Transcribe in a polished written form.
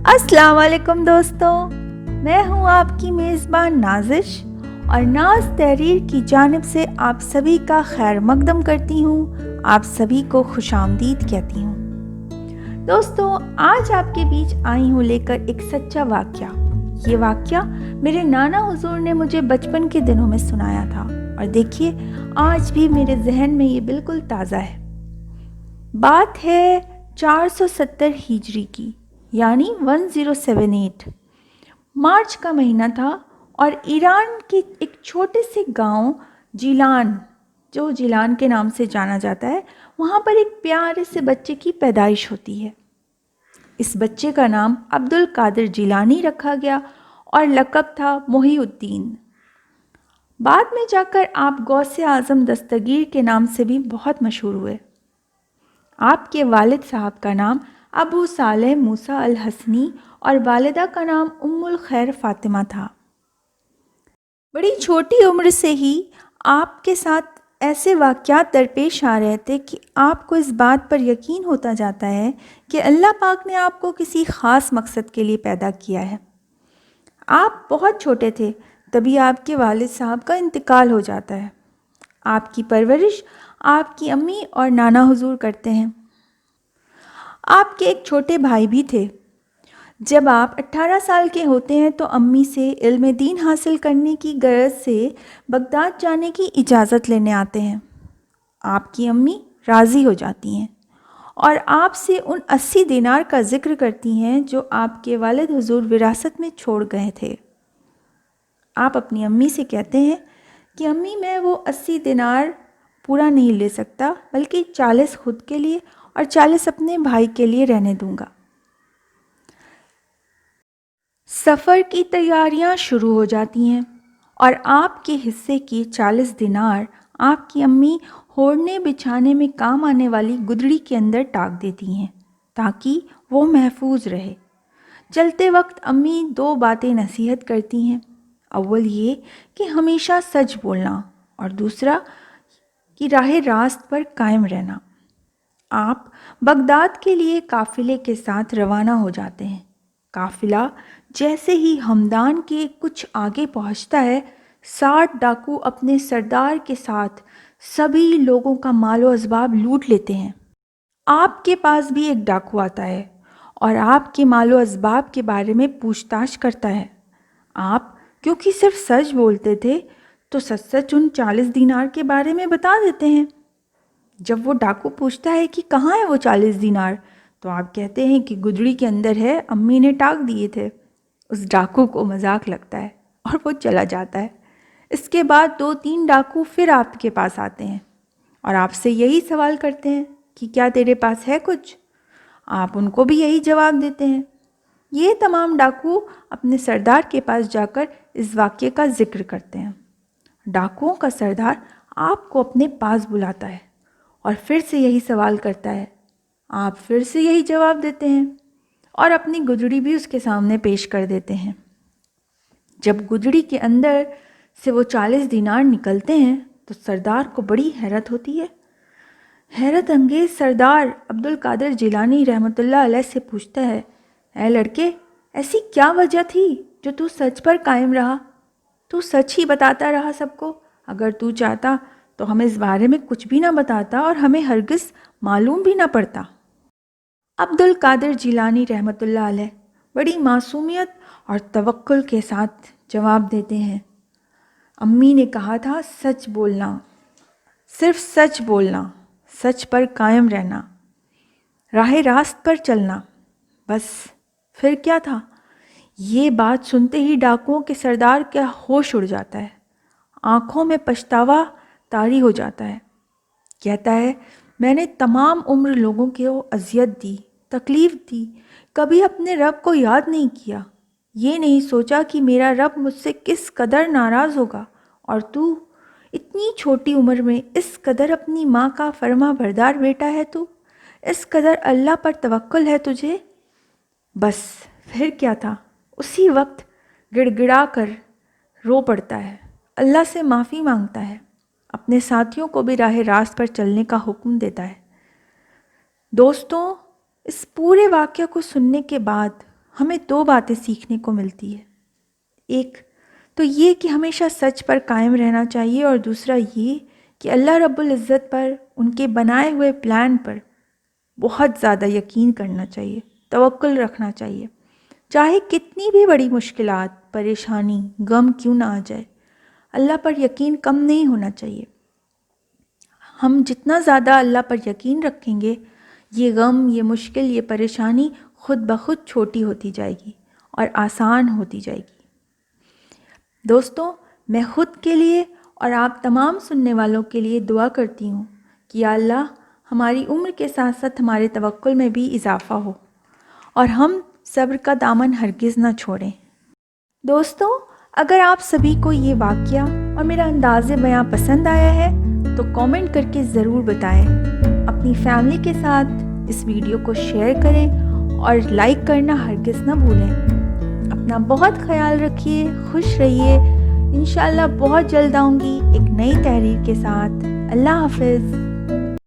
अस्सलाम वालेकुम दोस्तों, मैं हूँ आपकी मेज़बान नाज़िश और नाज तहरीर की जानिब से आप सभी का खैर मकदम करती हूँ, आप सभी को खुशामदीद कहती हूँ। दोस्तों, आज आपके बीच आई हूँ लेकर एक सच्चा वाक़या। ये वाक़या मेरे नाना हुज़ूर ने मुझे बचपन के दिनों में सुनाया था और देखिए आज भी मेरे जहन में ये बिल्कुल ताज़ा है। बात है 470 हिजरी की, यानी 1078। मार्च का महीना था और ईरान के एक छोटे से गांव जिलान, जो जिलान के नाम से जाना जाता है, वहाँ पर एक प्यारे से बच्चे की पैदाइश होती है। इस बच्चे का नाम अब्दुल कादिर जिलानी रखा गया और लक़ब था मोहीउद्दीन। बाद में जाकर आप गौसे आज़म दस्तगीर के नाम से भी बहुत मशहूर हुए। आपके वालिद साहब का नाम अबू सालेह मूसा अल हसनी और वालिदा का नाम उम्मुल खैर फ़ातिमा था। बड़ी छोटी उम्र से ही आपके साथ ऐसे वाक़यात दरपेश आ रहे थे कि आपको इस बात पर यकीन होता जाता है कि अल्लाह पाक ने आपको किसी ख़ास मकसद के लिए पैदा किया है। आप बहुत छोटे थे तभी आपके वालिद साहब का इंतकाल हो जाता है। आपकी परवरिश आपकी अम्मी और नाना हुजूर करते हैं। आपके एक छोटे भाई भी थे। जब आप 18 साल के होते हैं तो अम्मी से इल्म दीन हासिल करने की गरज से बगदाद जाने की इजाज़त लेने आते हैं। आपकी अम्मी राज़ी हो जाती हैं और आपसे उन 80 दिनार का ज़िक्र करती हैं जो आपके वालिद हुजूर विरासत में छोड़ गए थे। आप अपनी अम्मी से कहते हैं कि अम्मी, मैं वो 80 दिनार पूरा नहीं ले सकता, बल्कि 40 खुद के लिए और 40 अपने भाई के लिए रहने दूंगा। सफ़र की तैयारियां शुरू हो जाती हैं और आपके हिस्से की 40 दिनार आपकी अम्मी ओढ़ने बिछाने में काम आने वाली गुदड़ी के अंदर टाक देती हैं ताकि वो महफूज रहे। चलते वक्त अम्मी 2 बातें नसीहत करती हैं। अव्वल ये कि हमेशा सच बोलना और दूसरा कि राह रास्त पर कायम रहना। आप बगदाद के लिए काफ़िले के साथ रवाना हो जाते हैं। काफ़िला जैसे ही हमदान के कुछ आगे पहुंचता है, 60 डाकू अपने सरदार के साथ सभी लोगों का मालो असबाब लूट लेते हैं। आपके पास भी एक डाकू आता है और आपके मालो असबाब के बारे में पूछताछ करता है। आप क्योंकि सिर्फ सच बोलते थे तो सच सच उन 40 दिनार के बारे में बता देते हैं। जब वो डाकू पूछता है कि कहाँ है वो 40 दिनार, तो आप कहते हैं कि गुदड़ी के अंदर है, अम्मी ने टाक दिए थे। उस डाकू को मजाक लगता है और वो चला जाता है। इसके बाद 2-3 डाकू फिर आपके पास आते हैं और आपसे यही सवाल करते हैं कि क्या तेरे पास है कुछ। आप उनको भी यही जवाब देते हैं। ये तमाम डाकू अपने सरदार के पास जाकर इस वाक़ये का जिक्र करते हैं। डाकुओं का सरदार आपको अपने पास बुलाता है और फिर से यही सवाल करता है। आप फिर से यही जवाब देते हैं और अपनी गुदड़ी भी उसके सामने पेश कर देते हैं। जब गुदड़ी के अंदर से वो 40 दिनार निकलते हैं तो सरदार को बड़ी हैरत होती है। हैरत अंगेज सरदार अब्दुल कादिर जिलानी रहमतुल्लाह अलैह से पूछता है, ऐ लड़के, ऐसी क्या वजह थी जो तू सच पर कायम रहा? तू सच ही बताता रहा सबको। अगर तू चाहता तो हमें इस बारे में कुछ भी ना बताता और हमें हरगिज़ मालूम भी ना पड़ता। अब्दुल कादिर जिलानी रहमतुल्लाह अलैह बड़ी मासूमियत और तवक्कुल के साथ जवाब देते हैं, अम्मी ने कहा था सच बोलना, सिर्फ सच बोलना, सच पर कायम रहना, राह रास्त पर चलना, बस। फिर क्या था? ये बात सुनते ही डाकुओं के सरदार का होश उड़ जाता है। आँखों में पछतावा तारी हो जाता है। कहता है, मैंने तमाम उम्र लोगों को अजियत दी, तकलीफ़ दी, कभी अपने रब को याद नहीं किया। ये नहीं सोचा कि मेरा रब मुझसे किस कदर नाराज़ होगा, और तू इतनी छोटी उम्र में इस कदर अपनी माँ का फर्मा बरदार बेटा है। तू इस कदर अल्लाह पर तवक्कुल है तुझे। बस फिर क्या था? उसी वक्त गिड़गिड़ा कर रो पड़ता है, अल्लाह से माफ़ी मांगता है, अपने साथियों को भी राह रास्त पर चलने का हुक्म देता है। दोस्तों, इस पूरे वाक़ये को सुनने के बाद ہمیں 2 باتیں سیکھنے کو ملتی ہے۔ ایک تو یہ کہ ہمیشہ سچ پر قائم رہنا چاہیے، اور دوسرا یہ کہ اللہ رب العزت پر، ان کے بنائے ہوئے پلان پر بہت زیادہ یقین کرنا چاہیے، توکل رکھنا چاہیے، چاہے کتنی بھی بڑی مشکلات، پریشانی، غم کیوں نہ آ جائے، اللہ پر یقین کم نہیں ہونا چاہیے۔ ہم جتنا زیادہ اللہ پر یقین رکھیں گے، یہ غم، یہ مشکل، یہ پریشانی خود بخود چھوٹی ہوتی جائے گی اور آسان ہوتی جائے گی۔ دوستوں، میں خود کے لیے اور آپ تمام سننے والوں کے لیے دعا کرتی ہوں کہ یا اللہ ہماری عمر کے ساتھ ساتھ ہمارے توکل میں بھی اضافہ ہو اور ہم صبر کا دامن ہرگز نہ چھوڑیں۔ دوستوں، اگر آپ سبھی کو یہ واقعہ اور میرا انداز بیاں پسند آیا ہے تو کامنٹ کر کے ضرور بتائیں۔ اپنی فیملی کے ساتھ اس ویڈیو کو شیئر کریں اور لائک کرنا ہرگز نہ بھولیں۔ اپنا بہت خیال رکھیے، خوش رہیے۔ انشاءاللہ بہت جلد آؤں گی ایک نئی تحریر کے ساتھ۔ اللہ حافظ۔